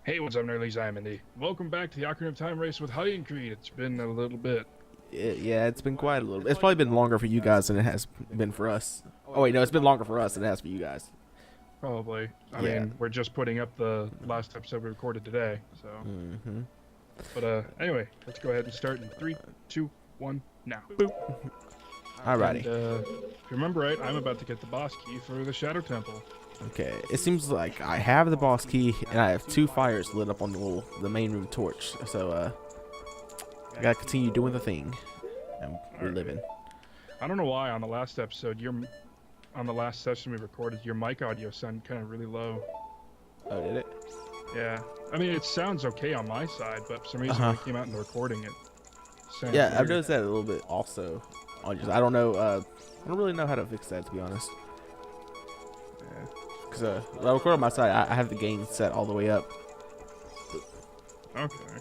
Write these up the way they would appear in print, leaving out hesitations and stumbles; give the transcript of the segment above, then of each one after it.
Hey, what's up, nerdies? I'm Indy. Welcome back to the Ocarina of Time race with Huddy and Creed. It's been a little bit. Yeah, it's been quite a little bit. It's probably been longer for you guys than it has been for us. Oh wait, no, it's been longer for us than it has for you guys. Probably. I Yeah. mean, we're just putting up the last episode we recorded today, so. Mm-hmm. But anyway, let's go ahead and start in 3, 2, 1, now. Boop. Alrighty. And, if you remember right, I'm about to get the boss key for the Shadow Temple. Okay. It seems like I have the boss key and I have 2 fires lit up on the main room torch. So I gotta continue doing the thing. And we're living. I don't know why on the last episode, on the last session we recorded, your mic audio sounded kind of really low. Oh, did it? Yeah. I mean, it sounds okay on my side, but for some reason when it came out in the recording, it sounded Yeah, weird. I've noticed that a little bit also. I don't know. I don't really know how to fix that, to be honest. Yeah. Because when I record on my side, I have the gain set all the way up. Okay.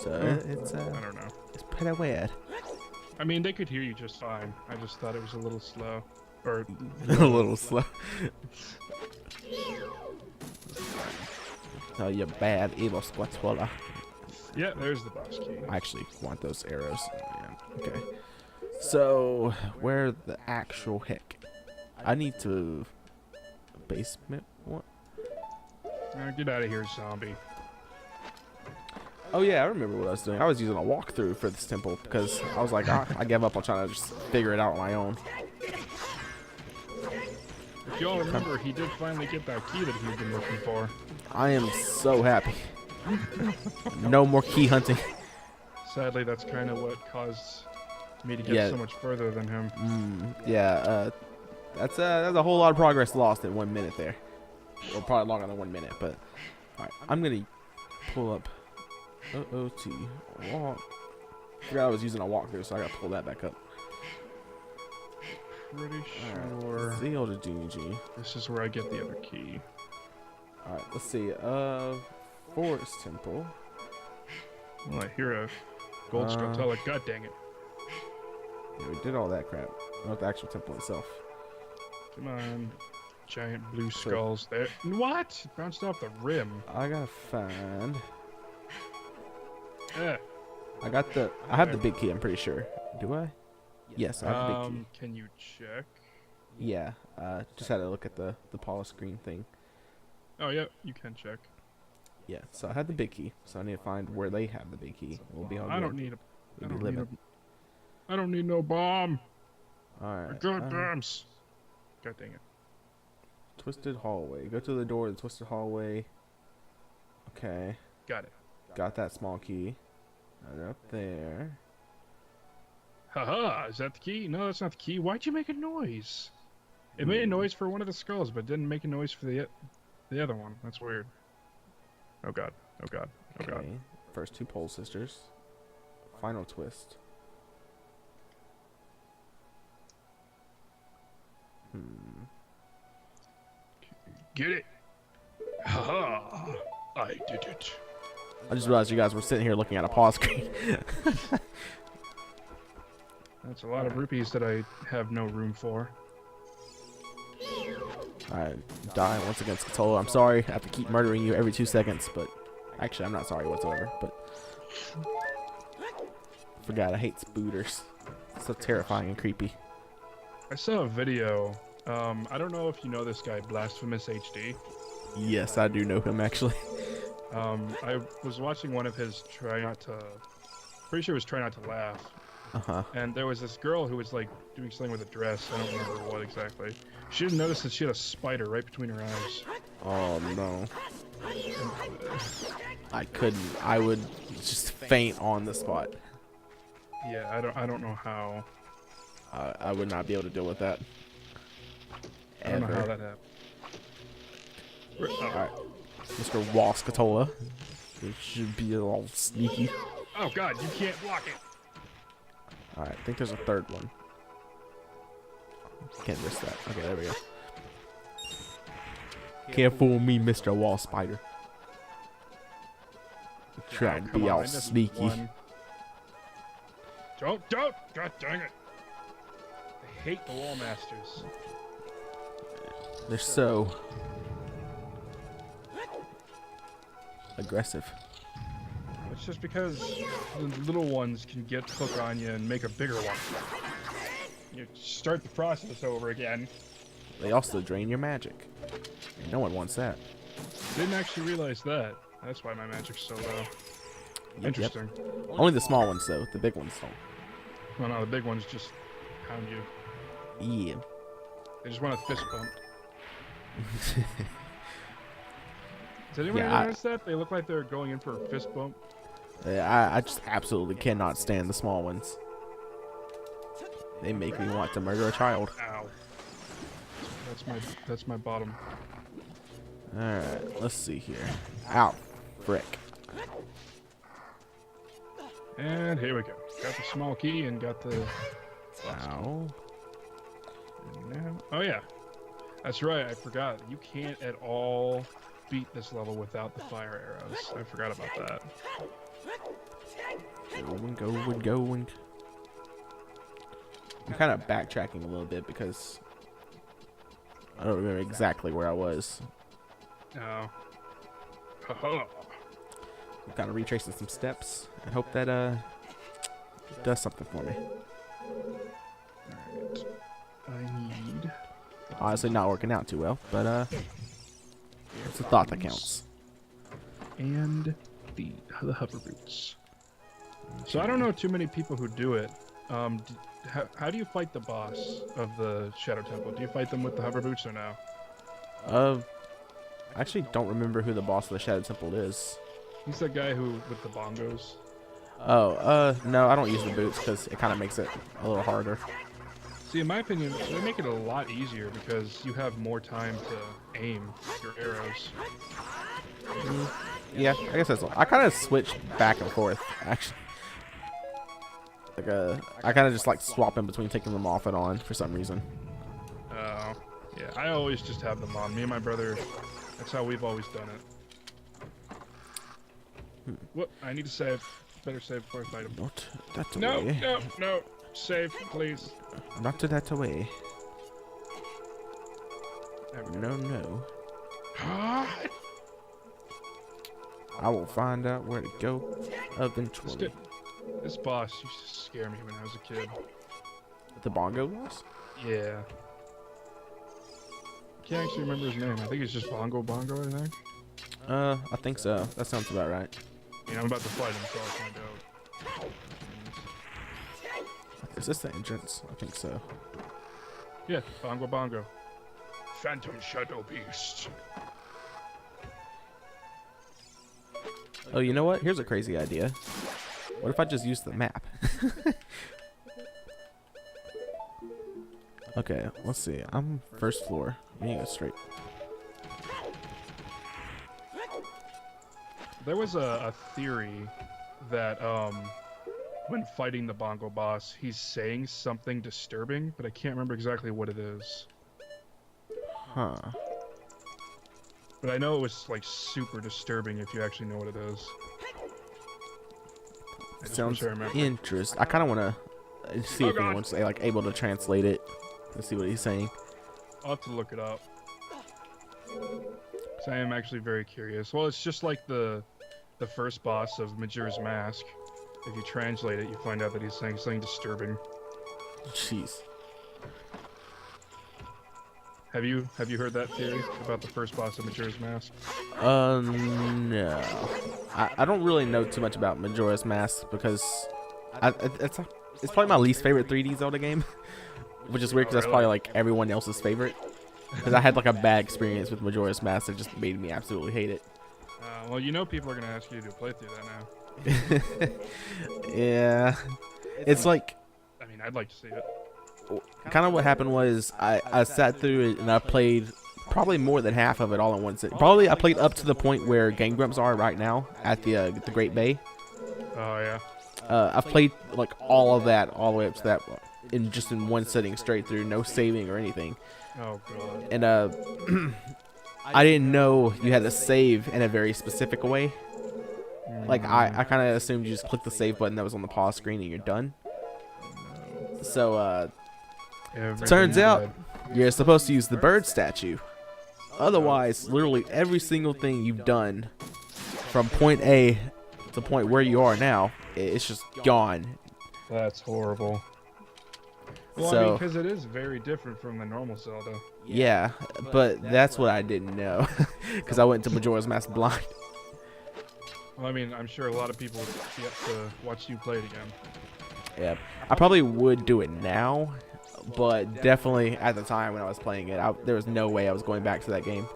So it's I don't know. it's pretty weird. I mean, they could hear you just fine. I just thought it was a little slow. Or A little slow. Oh, you bad evil Squatwalla. yeah, there's the boss key. I actually want those arrows. Yeah. Okay. So where the actual heck? I need to basement. What? Get out of here, zombie. Oh yeah, I remember what I was doing. I was using a walkthrough for this temple because I was like, I gave up on trying to just figure it out on my own. If y'all remember, he did finally get that key that he'd been looking for. I am so happy. No more key hunting. Sadly, that's kind of what caused me to get Yeah. so much further than him. Yeah, that's a whole lot of progress lost in 1 minute there. Or probably longer than 1 minute, but alright, I'm gonna pull up OOT walk. Forgot I was using a walkthrough, so I gotta pull that back up. Pretty sure Zelda DG. this is where I get the other key. Alright, let's see. Forest Temple. Well, I hear a gold scutella. God dang it. Yeah, we did all that crap. Not the actual temple itself. Come on. Giant blue skulls there. What? It bounced off the rim. I gotta find. Eh. I have the big key, I'm pretty sure. Do I? Yes, I have the big key. Can you check? Yeah, just had to look at the polished green thing. Oh, yeah, you can check. Yeah, so I had the big key, so I need to find where they have the big key. We'll be all good. I don't need a. We'll be living. I don't need no bomb. Alright. Good bombs. God dang it. Twisted hallway. Go to the door of the twisted hallway. Okay. Got it. Got that small key. Right up there. Haha, is that the key? No, that's not the key. Why'd you make a noise? It made a noise for one of the skulls, but didn't make a noise for the other one. That's weird. Oh god. Oh god. Oh god. Okay. First 2 pole sisters. Final twist. Get it. Haha. I did it. I just realized you guys were sitting here looking at a pause screen. That's a lot of rupees that I have no room for. Alright, die once against Cthulhu. I'm sorry, I have to keep murdering you every 2 seconds, but actually I'm not sorry whatsoever, but forgot I hate spooters. So terrifying and creepy. I saw a video. I don't know if you know this guy, Blasphemous HD. Yes, I do know him actually. I was watching one of his pretty sure it was Try Not to Laugh. Uh-huh. And there was this girl who was like doing something with a dress. I don't remember what exactly. She didn't notice that she had a spider right between her eyes. Oh no. I couldn't. I would just faint on the spot. Yeah, I don't know how. I would not be able to deal with that. I don't know how Ever. that happened. Alright. Mr. Waskatola. It should be all sneaky. Oh god, you can't block it. Alright, I think there's a third one. Can't miss that. Okay, there we go. Can't fool me, Mr. Wall Spider. Trying to Come be on, I all missed sneaky. one. Don't! God dang it! I hate the wall masters. They're so aggressive. It's just because the little ones can get hook on you and make a bigger one. You start the process over again. They also drain your magic. No one wants that. Didn't actually realize that. That's why my magic's so low. Interesting. Yep. Only the small ones, though. The big ones don't. Well, no, the big ones just pound you. Yeah. They just want a fist bump. Does anyone notice that? They look like they're going in for a fist bump. I just absolutely cannot stand the small ones. They make me want to murder a child. Ow. That's my bottom. Alright, let's see here. Ow. Frick. And here we go. Got the small key and got the... Ow. And now... Oh yeah. That's right, I forgot. You can't at all beat this level without the fire arrows. I forgot about that. Going. I'm kind of backtracking a little bit because I don't remember exactly where I was. Oh. Haha. I'm kind of retracing some steps and hope that does something for me. Alright. I need... Honestly, not working out too well, but it's a thought that counts. And the hover boots. So I don't know too many people who do it. How do you fight the boss of the Shadow Temple? Do you fight them with the hover boots or no? I actually don't remember who the boss of the Shadow Temple is. He's that guy who with the bongos. Oh, no, I don't use the boots because it kind of makes it a little harder. See, in my opinion, they make it a lot easier because you have more time to aim your arrows. Yeah, I guess that's all. I kind of switch back and forth, actually. Like, I kind of just like swap in between taking them off and on for some reason. Oh, yeah, I always just have them on. Me and my brother, that's how we've always done it. Whoop, I need to save. Better save before I fight him. Not that No, away. no. Save, please. Not that away. There we go. No. I will find out where to go eventually. This boss used to scare me when I was a kid. The bongo boss? Yeah. Can't actually remember his name. I think it's just Bongo, I think. I think so. That sounds about right. Yeah, I'm about to fight him, so I'll find out. Is this the entrance? I think so. Yeah, Bongo. Phantom Shadow Beast. Oh, you know what? Here's a crazy idea. What if I just use the map? Okay, let's see. I'm first floor. We need to go straight. There was a theory that when fighting the Bongo boss, he's saying something disturbing, but I can't remember exactly what it is. Huh. But I know it was like super disturbing if you actually know what it is. Sounds interesting. I kind of want to see if anyone's like able to translate it and see what he's saying. I'll have to look it up. So I am actually very curious. Well, it's just like the first boss of Majora's Mask. If you translate it, you find out that he's saying something disturbing. Jeez. Have you heard that theory about the first boss of Majora's Mask? No. I don't really know too much about Majora's Mask because it's probably my least favorite 3D Zelda game, which is weird because that's probably like everyone else's favorite. Because I had like a bad experience with Majora's Mask that just made me absolutely hate it. Well, you know people are gonna ask you to do a playthrough that now. Yeah. It's like... I mean, I'd like to see it. Kind of what happened was I sat through it and I played probably more than half of it all at once. Probably I played up to the point where Game Grumps are right now at the Great Bay. Oh yeah. I've played like all of that all the way up to that in one sitting straight through, no saving or anything. Oh god. And I didn't know you had to save in a very specific way. Like I kind of assumed you just click the save button that was on the pause screen and you're done. So turns out you're supposed to use the bird statue. Otherwise, literally every single thing you've done from point A to point where you are now, it's just gone. That's horrible. Well, I mean, because it is very different from the normal Zelda. Yeah, but that's what I didn't know, because I went to Majora's Mask blind. Well, I mean, I'm sure a lot of people would be up to watch you play it again. Yeah, I probably would do it now, but definitely at the time when I was playing it, there was no way I was going back to that game.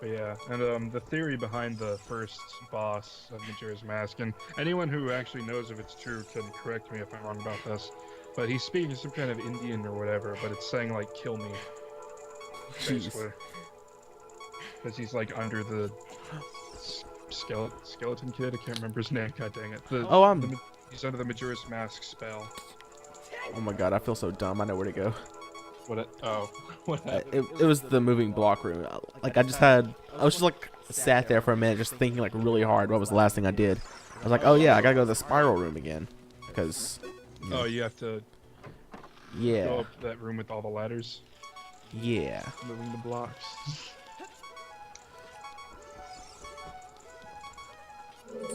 But yeah, and the theory behind the first boss of Majora's Mask, and anyone who actually knows if it's true can correct me if I'm wrong about this, but he's speaking some kind of Indian or whatever, but it's saying like "kill me," basically, because he's like under the skeleton kid. I can't remember his name. God dang it! He's under the Majora's Mask spell. Oh my god, I feel so dumb. I know where to go. What happened? It was the moving block room. Like I was just like sat there for a minute, just thinking like really hard. What was the last thing I did? I was like, oh yeah, I gotta go to the spiral room again, because. Oh, you have to. Yeah. Go up that room with all the ladders. Yeah. Moving the blocks.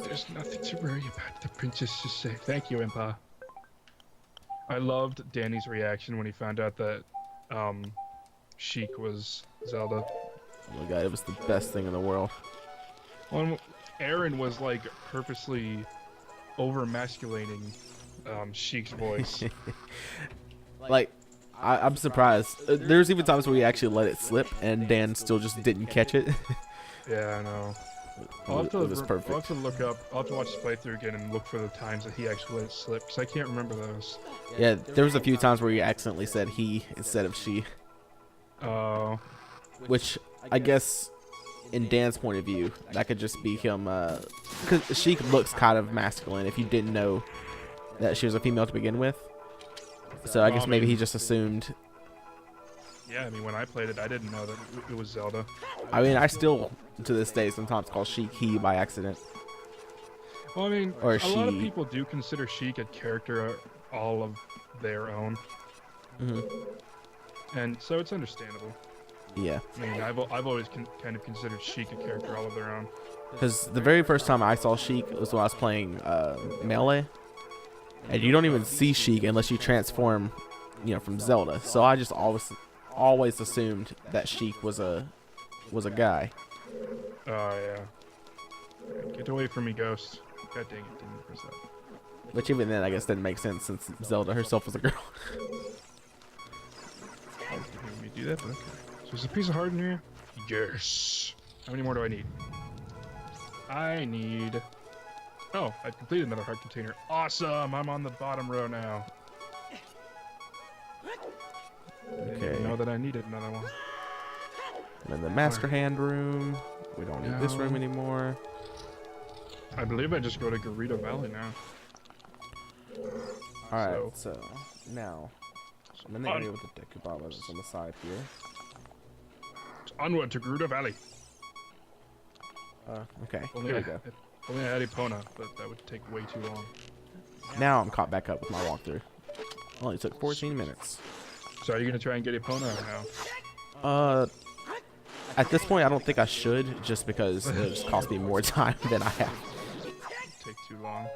There's nothing to worry about. The princess is safe. Thank you, Impa. I loved Danny's reaction when he found out that Sheik was Zelda. Oh my god, it was the best thing in the world. Well, Aaron was like purposely over-masculating Sheik's voice. Like, I'm surprised. There's even times where we actually let it slip, and Dan still just didn't catch it. Yeah, I know. It was perfect. I'll have to look up. I'll have to watch the playthrough again and look for the times that he actually let it slip, because I can't remember those. Yeah, there was a few times where he accidentally said he instead of she. Oh. Which, I guess, in Dan's point of view, that could just be him, because she looks kind of masculine if you didn't know that she was a female to begin with. So I guess maybe he just assumed. Yeah, I mean, when I played it, I didn't know that it was Zelda. I mean, I still, to this day, sometimes call Sheik he by accident. Well, I mean, or a lot of people do consider Sheik a character all of their own. And so it's understandable. Yeah. I mean, I've always kind of considered Sheik a character all of their own. Because the very first time I saw Sheik was when I was playing Melee. And you don't even see Sheik unless you transform, from Zelda. So I just always assumed that Sheik was a guy. Oh yeah. Get away from me, Ghost. God dang it, didn't press that. Which even then I guess didn't make sense since Zelda herself was a girl. Let me do that. Okay. So there's a piece of heart in here. Yes. How many more do I need? I need. Oh, I've completed another heart container. Awesome! I'm on the bottom row now. I didn't know that I needed another one. And then the Master Hand room. We don't need this room anymore. I believe I just go to Gerudo Valley now. Alright, so now I'm in the area with the Deku that's on the side here. Onward to Gerudo Valley. Okay, here we go. If only I had Epona, but that would take way too long. Now I'm caught back up with my walkthrough. Only took 14 minutes. So are you gonna try and get Epona or no? At this point I don't think I should, just because it just cost me more time than I have. Take too long.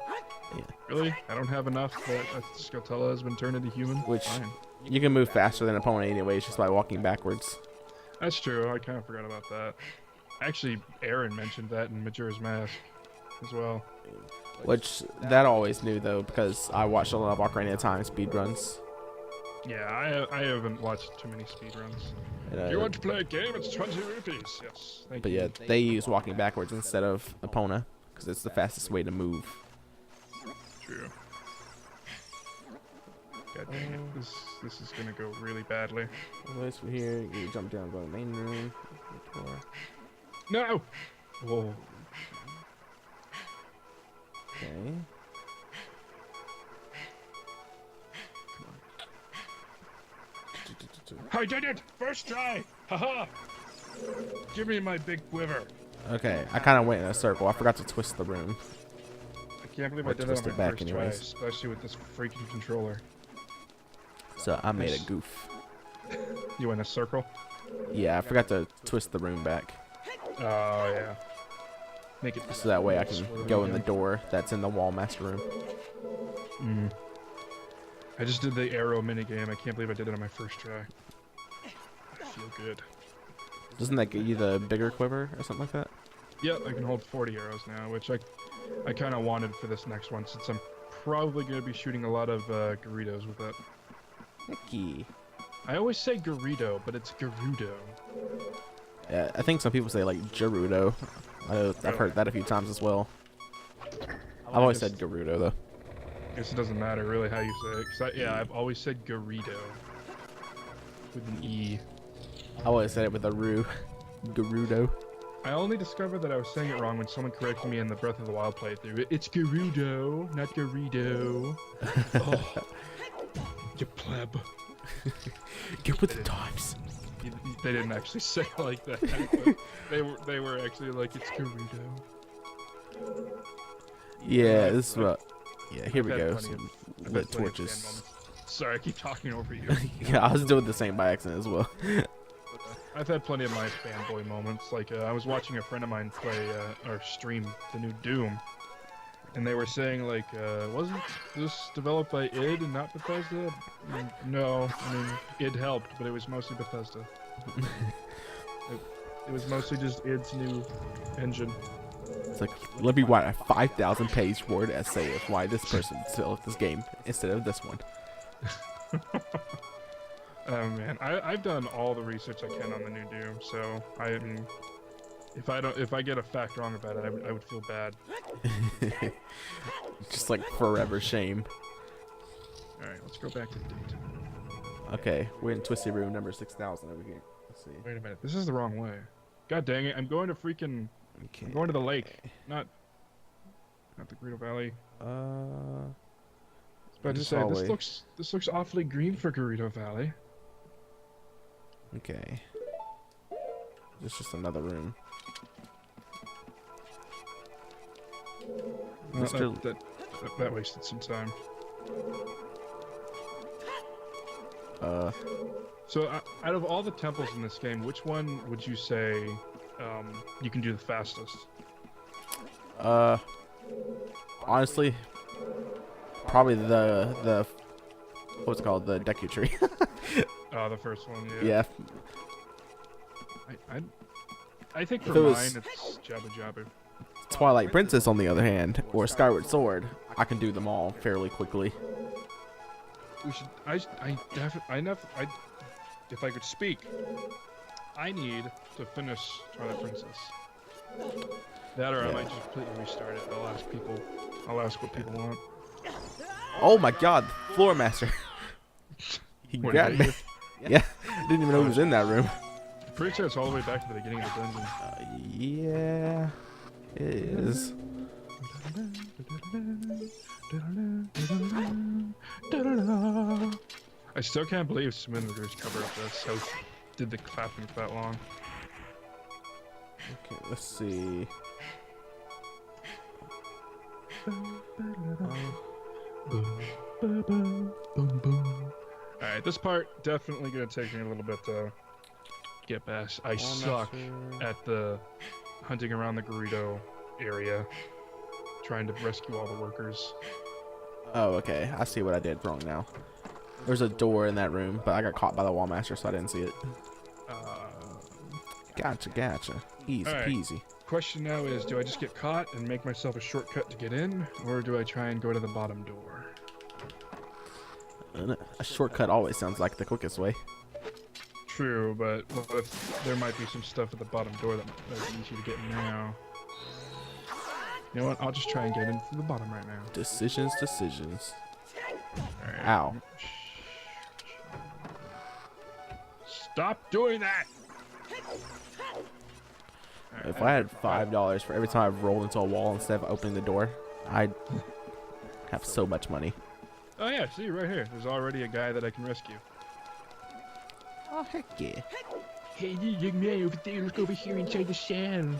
Yeah. Really? I don't have enough that Scotella has been turned into human? Which Fine. You can move faster than an opponent anyways, just by walking backwards. That's true. I kind of forgot about that. Actually, Aaron mentioned that in Majora's Mask as well. Which, that I always knew though, because I watched a lot of Ocarina of Time speedruns. Yeah, I haven't watched too many speedruns. You want to play a game? It's 20 rupees. Yes. Thank you. Yeah, they use walking backwards instead of Epona, because it's the fastest way to move. True. God dang it. This is gonna go really badly. This from here, you jump down, go to the main room. No! Whoa. Okay. I did it! First try! Haha! Give me my big quiver. Okay, I kind of went in a circle. I forgot to twist the room. I can't believe I did that on my back first try, especially with this freaking controller. So I made a goof. You in a circle? Yeah, I forgot to twist the room back. Oh, yeah. Make it So that way I can swirly go in the again. door that's in the wall master room. Mm. I just did the arrow minigame. I can't believe I did it on my first try. I feel good. Doesn't that get you the bigger quiver or something like that? Yep, I can hold 40 arrows now, which I kind of wanted for this next one, since I'm probably going to be shooting a lot of Doritos with it. Hecky. I always say Gerudo, but it's Gerudo. Yeah, I think some people say like Gerudo. I've heard that a few times as well. I've always said Gerudo though. I guess it doesn't matter really how you say it. 'Cause yeah, I've always said Gerudo with an E. I always said it with a Ru. Gerudo. I only discovered that I was saying it wrong when someone corrected me in the Breath of the Wild playthrough. It's Gerudo, not Gerudo. Oh, you pleb. Get with the times. They didn't actually say it like that. But they were actually like, it's Gerudo. Yeah, this is what. Yeah, here we I've had go. plenty Some I've lit had plenty of fan torches. moments. Sorry, I keep talking over you. Yeah, I was doing the same by accident as well. I've had plenty of my fanboy moments. Like, I was watching a friend of mine play or stream the new Doom, and they were saying like, wasn't this developed by id and not Bethesda? No, I mean id helped, but it was mostly Bethesda. It was mostly just id's new engine. It's like, let me write a 5,000 page word essay of why this person developed this game instead of this one. Oh man, I've done all the research I can on the new Doom, so I mean, if I get a fact wrong about it, I would feel bad. Just like forever shame. All right, let's go back to date. Okay, we're in Twisty Room number 6,000 over here. Let's see. Wait a minute, this is the wrong way. God dang it! I'm going to freaking. Okay. I'm going to the lake, not the Gerudo Valley. I was about to this say hallway. this looks awfully green for Gerudo Valley. Okay. This is just another room. Well, Mr. that wasted some time. So out of all the temples in this game, which one would you say you can do the fastest? Honestly, probably the what's it called, the Deku Tree. The first one, Yeah. I think for If it was- mine it's Jabba Jabba. Twilight Princess, on the other hand, or Skyward Sword, I can do them all fairly quickly. We should. If I could speak, I need to finish Twilight Princess. That, or I might just completely restart it. I'll ask what people want. Oh my God, Floor Master! He What, grabbed me. is Yeah, didn't even know he was in that room. I'm pretty sure it's all the way back to the beginning of the dungeon. Yeah, it is. I still can't believe Smithers covered up this. So did the clapping for that long? Okay, let's see. Alright, this part definitely gonna take me a little bit to get past. I suck at the hunting around the Gerudo area, trying to rescue all the workers. Oh, okay. I see what I did wrong now. There's a door in that room, but I got caught by the wall master, so I didn't see it. Gotcha. Easy Alright. peasy. Question now is, do I just get caught and make myself a shortcut to get in, or do I try and go to the bottom door? A shortcut always sounds like the quickest way. True, but what if there might be some stuff at the bottom door that might be easy to get in now? You know what? I'll just try and get in from the bottom right now. Decisions. Alright. Ow. Stop doing that! Alright, If I had $5 for every time I've rolled into a wall instead of opening the door, I'd have so much money. Oh yeah, see right here. There's already a guy that I can rescue. Oh, heck yeah. Hey, you young man over there, look over here inside the shell.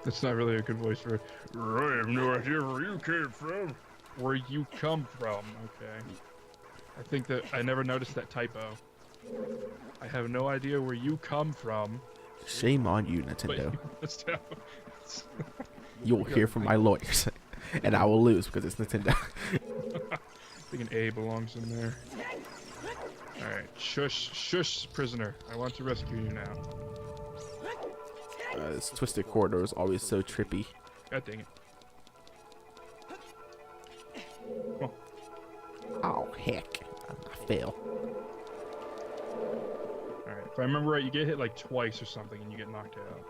That's not really a good voice for. I have no idea where you came from. Where you come from? Okay. I think that I never noticed that typo. I have no idea where you come from. Shame on you, Nintendo. Let's You'll hear from my lawyers, and I will lose because it's Nintendo. I think an A belongs in there. Alright, shush, prisoner. I want to rescue you now. This twisted corridor is always so trippy. God dang it. Oh. Oh, heck. I fail. Alright, if I remember right, you get hit like twice or something and you get knocked out.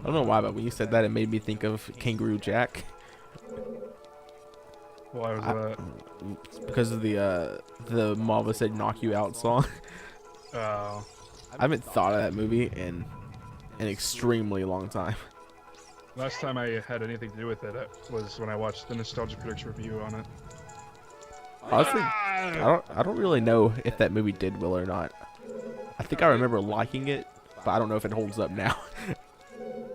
I don't know why, but when you said that, it made me think of Kangaroo Jack. Why was that? Because of the Marva Said Knock You Out song. Oh. I haven't thought of that movie in an extremely long time. Last time I had anything to do with it was when I watched the Nostalgia Critics review on it. Honestly, I don't really know if that movie did well or not. I think I remember liking it, but I don't know if it holds up now.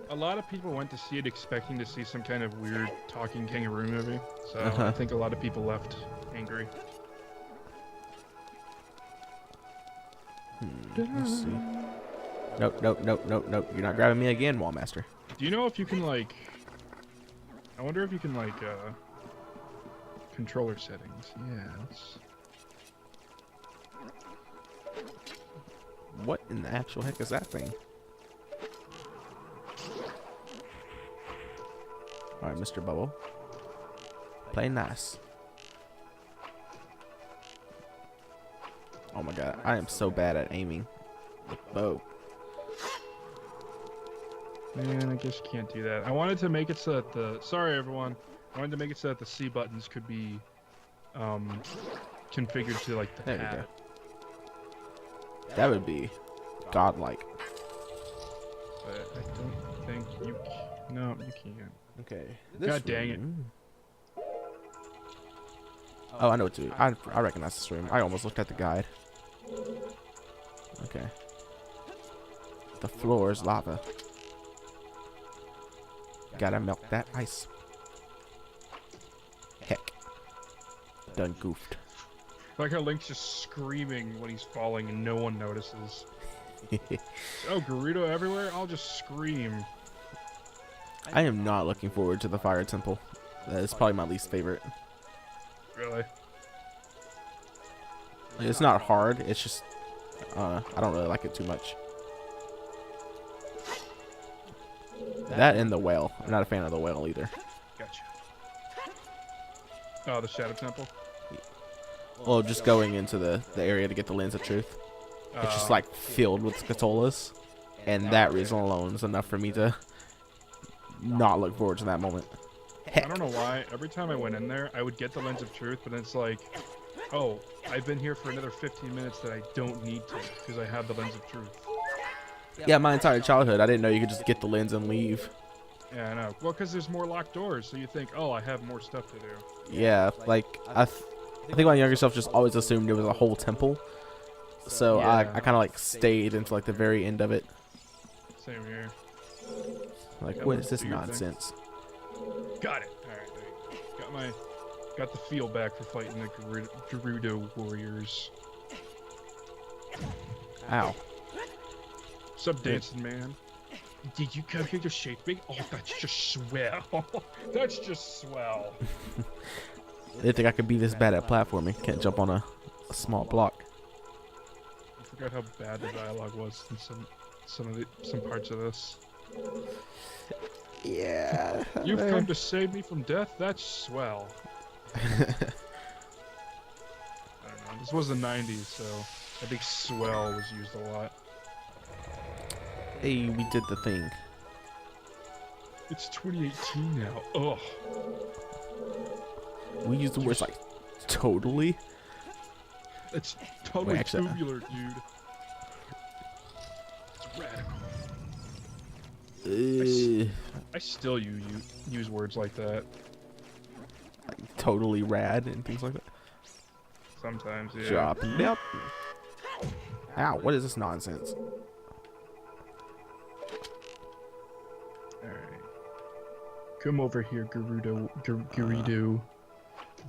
A lot of people went to see it expecting to see some kind of weird talking kangaroo movie, so I think a lot of people left angry. Let's see. Nope. You're not grabbing me again, Wallmaster. Do you know if you can, like... I wonder if you can, like, controller settings. Yes. What in the actual heck is that thing? Alright, Mr. Bubble. Play nice. Oh my god, I am so bad at aiming with bow. Man, I guess you can't do that. I wanted to make it so that the... Sorry, everyone. I wanted to make it so that the C buttons could be configured to, like, the There we pad. go. That would be godlike. But I don't think you... No, you can't. Okay. God dang it. Oh, I know what to do. I recognize this room. I almost looked at the guide. Okay. The floor is lava. Gotta melt that ice. Heck. Done goofed. I like how Link's just screaming when he's falling and no one notices. Oh, Gerudo everywhere? I'll just scream. I am not looking forward to the fire temple. That is probably my least favorite. Really? It's not hard. It's just I don't really like it too much. That and the whale. I'm not a fan of the whale either. Gotcha. Oh, the Shadow Temple? Well, just going into the area to get the Lens of Truth. It's just like filled with Scatolas. And that reason alone is enough for me to not look forward to that moment. I don't know why. Every time I went in there, I would get the Lens of Truth, but it's like, oh, I've been here for another 15 minutes that I don't need to because I have the Lens of Truth. Yeah, my entire childhood, I didn't know you could just get the lens and leave. Yeah, I know. Well, because there's more locked doors, so you think, oh, I have more stuff to do. Yeah, like, I think my younger self just always assumed it was a whole temple. So yeah. I kind of like stayed into like the very end of it. Same here. Like, what is this nonsense? Got it. All right, there you go. Got the feel back for fighting the Gerudo warriors. Ow. What's up, dancing man? Did you come here to shape me? Oh, that's just swell. That's just swell. They didn't think I could be this bad at platforming. Can't jump on a small block. I forgot how bad the dialogue was in some parts of this. Yeah. You've come to save me from death? That's swell. I don't know. This was the 90s, so I think swell was used a lot. Hey, we did the thing. It's 2018 now. Ugh. We used the words like totally. It's totally Wait, actually, tubular, dude. It's radical. I still use words like that. Like totally rad and things like that. Sometimes, yeah. Drop. Yep. Ow, what is this nonsense? Alright. Come over here, Gerudo.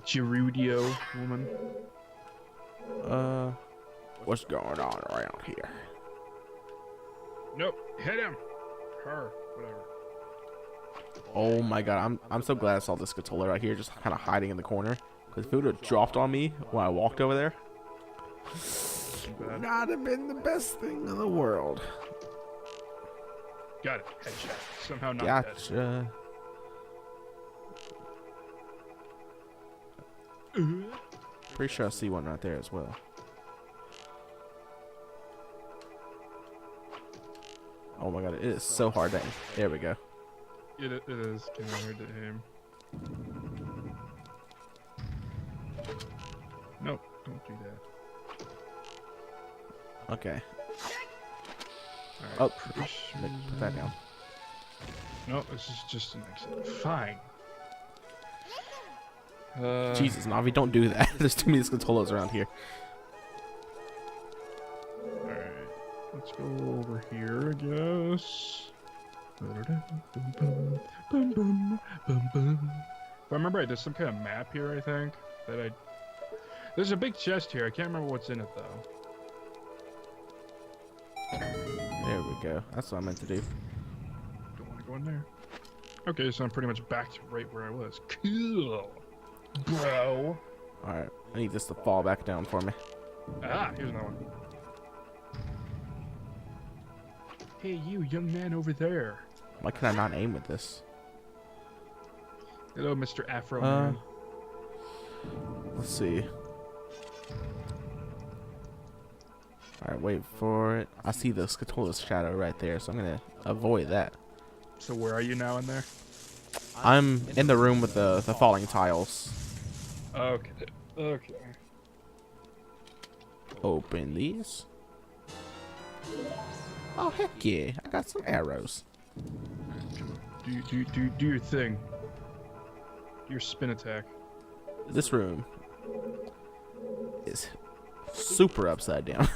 Gerudio woman. What's going on around here? Nope. Hit him. Her. Whatever. Oh my god, I'm so glad I saw this Scatola right here just kind of hiding in the corner. Because if it would have dropped on me when I walked over there, would not have been the best thing in the world. Got it. Headshot. Somehow not Gotcha. dead. Pretty sure I see one right there as well. Oh my god, it is so hard to aim. There we go. It is kind of hard to aim. Nope, don't do that. Okay. Right, Oh, put that down. No, this is just an exit. Fine. Jesus, Navi, don't do that. There's too many Scatolas around here. Alright, let's go over here, I guess. If I remember right, there's some kind of map here, I think. There's a big chest here. I can't remember what's in it, though. There we go. That's what I meant to do. Don't want to go in there. Okay, so I'm pretty much back to right where I was. Cool. Bro. Alright, I need this to fall back down for me. Ah, here's another one. Hey, you young man over there. Why can I not aim with this? Hello, Mr. Afro Man. Let's see. Alright, wait for it. I see the Scatola's shadow right there, so I'm gonna avoid that. So where are you now in there? I'm in the room with the falling tiles. Okay. Okay. Open these. Oh heck yeah! I got some arrows. Do your thing. Do your spin attack. This room is super upside down.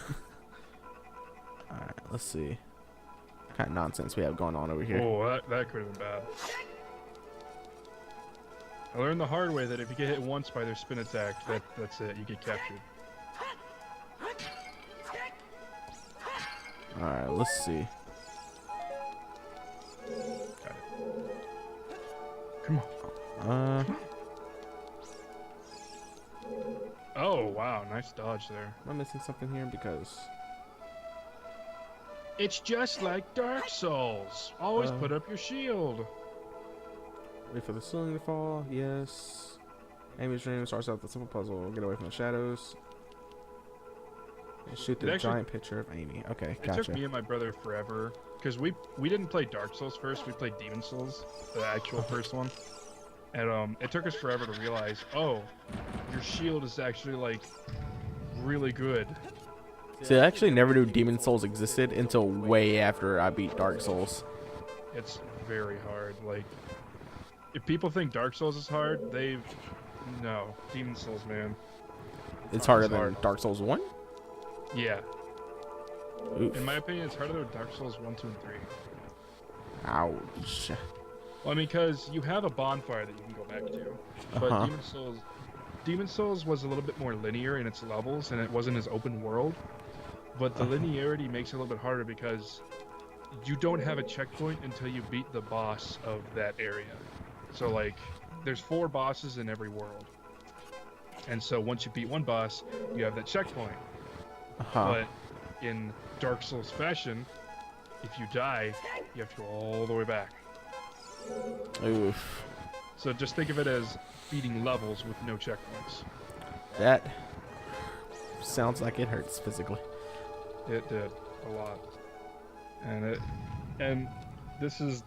Alright, let's see. What kind of nonsense we have going on over here. Oh, that could have been bad. I learned the hard way that if you get hit once by their spin attack, that's it. You get captured. Alright, let's see. Got it. Come on. Oh, wow. Nice dodge there. Am I missing something here? Because It's just like Dark Souls. Always put up your shield. wait for the ceiling to fall. Yes. Amy's dream starts out with a simple puzzle. Get away from the shadows. And shoot the giant picture of Amy. Okay, It gotcha. took me and my brother forever because we didn't play Dark Souls first. We played Demon Souls, the actual first one, and it took us forever to realize, oh, your shield is actually like really good. See, I actually never knew Demon Souls existed until way after I beat Dark Souls. It's very hard. Like, if people think Dark Souls is hard, no, Demon Souls, man. It's harder It's than hard. Dark Souls 1? Yeah. Oof. In my opinion, it's harder than Dark Souls 1, 2, and 3. Ouch. Well, I mean, because you have a bonfire that you can go back to, but Demon Souls was a little bit more linear in its levels, and it wasn't as open world. But the linearity makes it a little bit harder because you don't have a checkpoint until you beat the boss of that area. So, like, there's 4 bosses in every world, and so once you beat one boss, you have that checkpoint. But in Dark Souls fashion, if you die, you have to go all the way back. Oof. So just think of it as beating levels with no checkpoints. That sounds like it hurts physically. It did a lot, and this is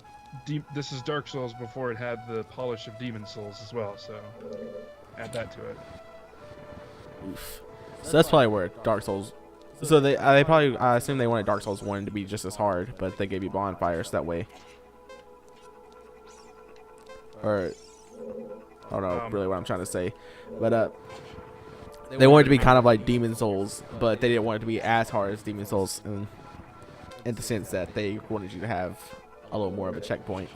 Dark Souls before it had the polish of Demon Souls as well. So add that to it. Oof. So that's probably where Dark Souls. So they probably, I assume they wanted Dark Souls 1 to be just as hard, but they gave you bonfires that way. Or I don't know really what I'm trying to say, but they wanted it to be kind of like Demon Souls, but they didn't want it to be as hard as Demon Souls, in the sense that they wanted you to have a little more of a checkpoint.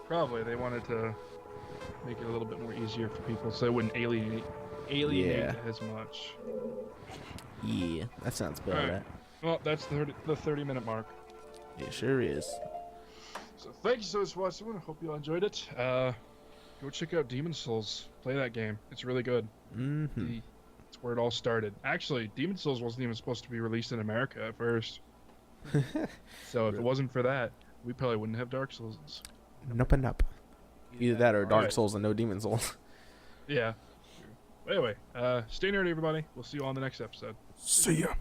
Probably they wanted to make it a little bit more easier for people, so it wouldn't alienate Yeah. as much. Yeah, that sounds about Alright. right. Well, that's the 30-minute mark. It sure is. So thank you so much for watching. I hope you all enjoyed it. Go check out Demon Souls. Play that game. It's really good. Mm-hmm. It's where it all started. Actually, Demon Souls wasn't even supposed to be released in America at first. So if it wasn't for that, we probably wouldn't have Dark Souls. Nope and nope. Either that or Dark Alright. Souls and no Demon Souls. Yeah. Anyway, stay nerdy, everybody. We'll see you all on the next episode. See ya.